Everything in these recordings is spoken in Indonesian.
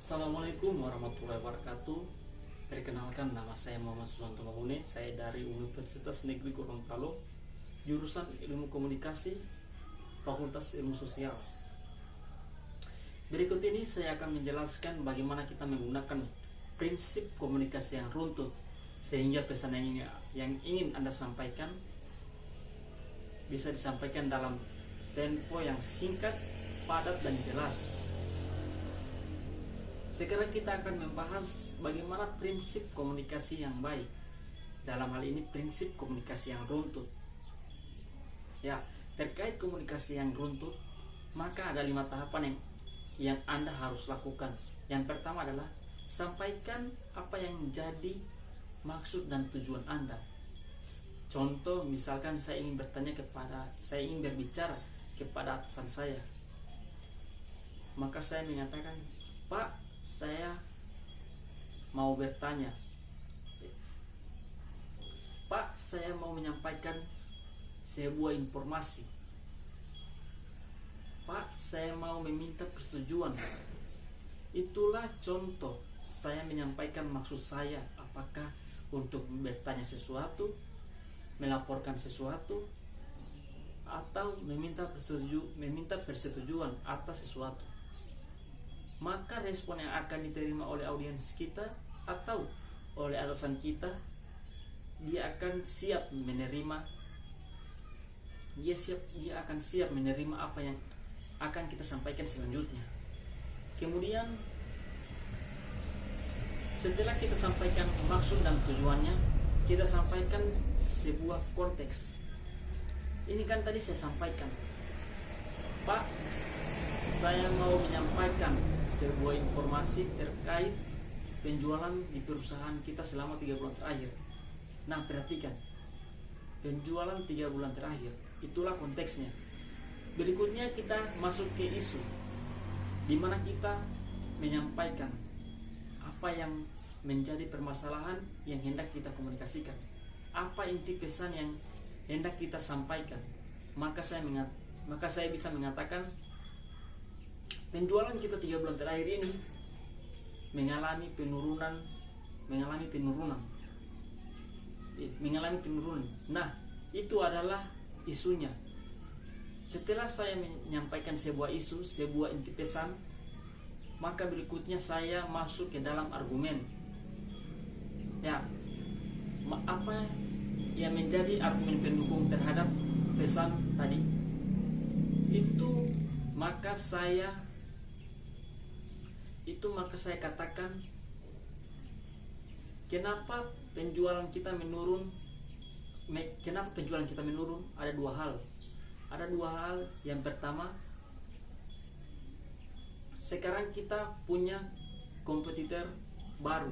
Assalamualaikum warahmatullahi wabarakatuh. Perkenalkan, nama saya Muhammad Susanto Mahune. Saya dari Universitas Negeri Gorontalo, jurusan Ilmu Komunikasi, Fakultas Ilmu Sosial. Berikut ini saya akan menjelaskan bagaimana kita menggunakan prinsip komunikasi yang runtut sehingga pesan yang ingin Anda sampaikan bisa disampaikan dalam tempo yang singkat, padat, dan jelas. Sekarang kita akan membahas bagaimana prinsip komunikasi yang baik. Dalam hal ini prinsip komunikasi yang runtut. Ya, terkait komunikasi yang runtut, maka ada 5 tahapan yang Anda harus lakukan. Yang pertama adalah sampaikan apa yang menjadi maksud dan tujuan Anda. Contoh, misalkan saya ingin berbicara kepada atasan saya. Maka saya mengatakan, "Pak, saya mau bertanya. Pak, saya mau menyampaikan sebuah informasi. Pak, saya mau meminta persetujuan." Itulah contoh saya menyampaikan maksud saya, apakah untuk bertanya sesuatu, melaporkan sesuatu, atau meminta persetujuan atas sesuatu. Maka respon yang akan diterima oleh audiens kita atau oleh atasan kita, dia akan siap menerima apa yang akan kita sampaikan selanjutnya. Kemudian setelah kita sampaikan maksud dan tujuannya, kita sampaikan sebuah konteks. Ini kan tadi saya sampaikan, "Pak, saya mau menyampaikan sebuah informasi terkait penjualan di perusahaan kita selama 3 bulan terakhir." Nah, perhatikan, penjualan 3 bulan terakhir, itulah konteksnya. Berikutnya kita masuk ke isu, di mana kita menyampaikan apa yang menjadi permasalahan yang hendak kita komunikasikan, apa inti pesan yang hendak kita sampaikan. Maka saya bisa mengatakan, penjualan kita 3 bulan terakhir ini mengalami penurunan. Nah, itu adalah isunya. Setelah saya menyampaikan sebuah isu, sebuah inti pesan, maka berikutnya saya masuk ke dalam argumen. Ya, apa yang menjadi argumen pendukung terhadap pesan tadi? Maka saya katakan, kenapa penjualan kita menurun? Ada dua hal. Yang pertama, sekarang kita punya kompetitor baru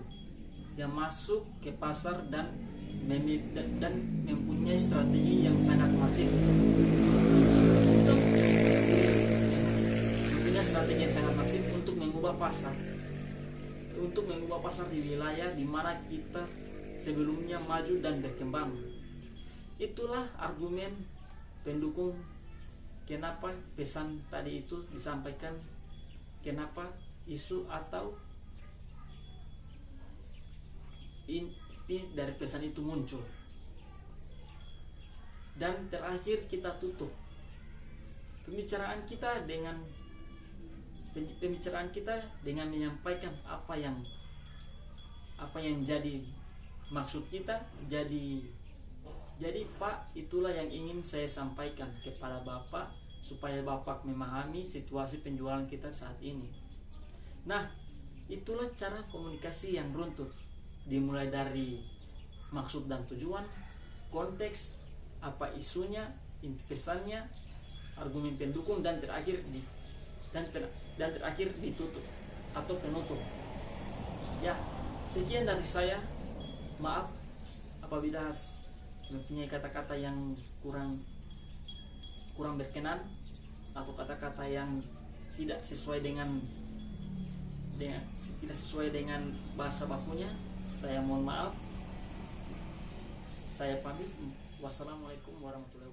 yang masuk ke pasar dan mempunyai strategi yang sangat masif. Untuk mengubah pasar di wilayah di mana kita sebelumnya maju dan berkembang. Itulah argumen pendukung kenapa pesan tadi itu disampaikan, kenapa isu atau inti dari pesan itu muncul. Dan terakhir kita tutup pembicaraan kita dengan menyampaikan apa yang jadi maksud kita. Jadi Pak, itulah yang ingin saya sampaikan kepada Bapak supaya Bapak memahami situasi penjualan kita saat ini. Nah, itulah cara komunikasi yang runtut, dimulai dari maksud dan tujuan, konteks, apa isunya, inti pesannya, argumen pendukung, dan terakhir ditutup atau penutup. Ya, sekian dari saya. Maaf apabila mempunyai kata-kata yang kurang berkenan atau kata-kata yang tidak sesuai dengan bahasa bakunya. Saya mohon maaf. Saya pamit. Wassalamualaikum warahmatullahi wabarakatuh.